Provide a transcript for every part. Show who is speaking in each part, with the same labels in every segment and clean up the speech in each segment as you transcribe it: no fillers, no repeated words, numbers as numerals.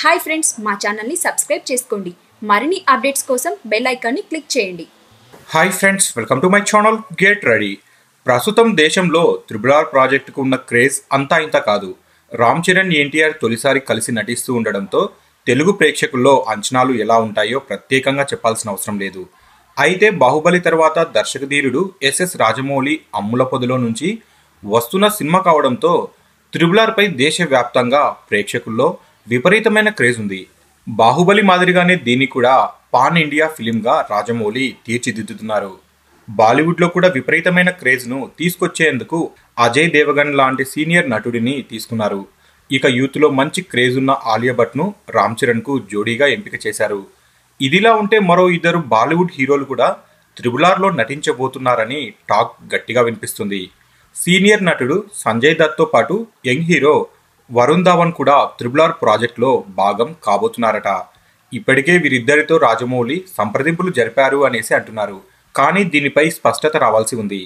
Speaker 1: Hi friends, మా ఛానల్ని subscribe చేసుకోండి. మరిన్ని అప్డేట్స్ కోసం బెల్ ఐకాన్ని క్లిక్ చేయండి.
Speaker 2: Hi friends, welcome to my channel. Get ready. ప్రస్తుతం దేశంలో RRR ప్రాజెక్టుకు ఉన్న క్రేజ్ అంతా ఇంత కాదు. రామ్ చరణ్, ఎన్టీఆర్ తొలిసారి కలిసి నటిస్తూ ఉండడంతో తెలుగు ప్రేక్షకుల్లో అంచనాలు ఎలా ఉంటాయో ప్రత్యేకంగా చెప్పాల్సిన అవసరం లేదు. అయితే బాహుబలి తర్వాత దర్శకధీరుడు ఎస్ఎస్ రాజమౌళి అమ్ముల పొదిలో నుంచి వస్తున్న సినిమా కావడంతో RRR పై దేశవ్యాప్తంగా ప్రేక్షకుల్లో విపరీతమైన క్రేజ్ ఉంది. బాహుబలి మాదిరిగానే దీన్ని కూడా పాన్ ఇండియా ఫిలింగా రాజమౌళి తీర్చిదిద్దుతున్నారు. బాలీవుడ్లో కూడా విపరీతమైన క్రేజ్ను తీసుకొచ్చేందుకు అజయ్ దేవగన్ లాంటి సీనియర్ నటుడిని తీసుకున్నారు. ఇక యూత్లో మంచి క్రేజ్ ఉన్న ఆలియా భట్ను రామ్ చరణ్కు జోడీగా ఎంపిక చేశారు. ఇదిలా ఉంటే మరో ఇద్దరు బాలీవుడ్ హీరోలు కూడా RRRలో నటించబోతున్నారని టాక్ గట్టిగా వినిపిస్తుంది. సీనియర్ నటుడు సంజయ్ దత్తో పాటు యంగ్ హీరో వరుణ్ ధావన్ కూడా RRR ప్రాజెక్టులో భాగం కాబోతున్నారట. ఇప్పటికే వీరిద్దరితో రాజమౌళి సంప్రదింపులు జరిపారు అనేసి అంటున్నారు. కానీ దీనిపై స్పష్టత రావాల్సి ఉంది.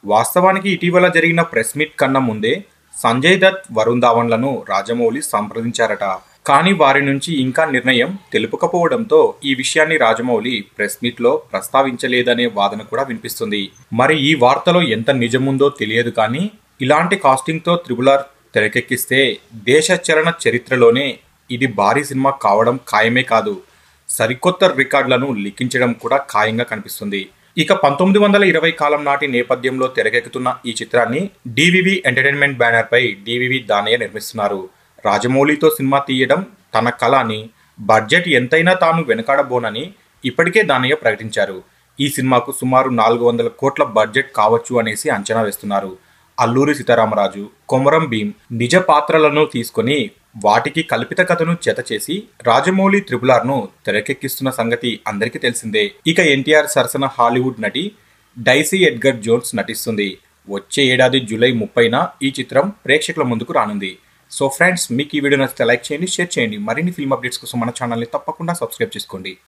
Speaker 2: వాస్తవానికి ఇటీవల జరిగిన ప్రెస్ మీట్ కన్నా ముందే సంజయ్ దత్, వరుణ్ ధావన్లను రాజమౌళి సంప్రదించారట. కానీ వారి నుంచి ఇంకా నిర్ణయం తెలుపకపోవడంతో ఈ విషయాన్ని రాజమౌళి ప్రెస్ మీట్లో ప్రస్తావించలేదనే వాదన కూడా వినిపిస్తుంది. మరి ఈ వార్తలో ఎంత నిజముందో తెలియదు. కానీ ఇలాంటి కాస్టింగ్తో RRR తెరకెక్కిస్తే దేశ చలన చరిత్రలోనే ఇది భారీ సినిమా కావడం ఖాయమే కాదు, సరికొత్త రికార్డులను లిఖించడం కూడా ఖాయంగా కనిపిస్తుంది. ఇక 1920 కాలం నాటి నేపథ్యంలో తెరకెక్కుతున్న ఈ చిత్రాన్ని డివివి ఎంటర్టైన్మెంట్ బ్యానర్ పై డివివి దానయ్య నిర్మిస్తున్నారు. రాజమౌళితో సినిమా తీయడం తన కల అని, బడ్జెట్ ఎంతైనా తాను వెనకాడబోనని ఇప్పటికే దానయ్య ప్రకటించారు. ఈ సినిమాకు సుమారు 400 కోట్ల బడ్జెట్ కావచ్చు అనేసి అంచనా వేస్తున్నారు. అల్లూరి సీతారామరాజు, కొమరం భీం నిజ పాత్రలను తీసుకొని వాటికి కల్పిత కథను జత చేసి రాజమౌళి RRRను తెరకెక్కిస్తున్న సంగతి అందరికీ తెలిసిందే. ఇక ఎన్టీఆర్ సరసన హాలీవుడ్ నటి డైసీ ఎడ్గర్ జోన్స్ నటిస్తుంది. వచ్చే ఏడాది జూలై 30న ఈ చిత్రం ప్రేక్షకుల ముందుకు రానుంది. సో ఫ్రెండ్స్, మీకు ఈ వీడియో నచ్చితే లైక్ చేయండి, షేర్ చేయండి. మరిన్ని ఫిల్మ్ అప్డేట్స్ కోసం మన ఛానల్ని తప్పకుండా సబ్స్క్రైబ్ చేసుకోండి.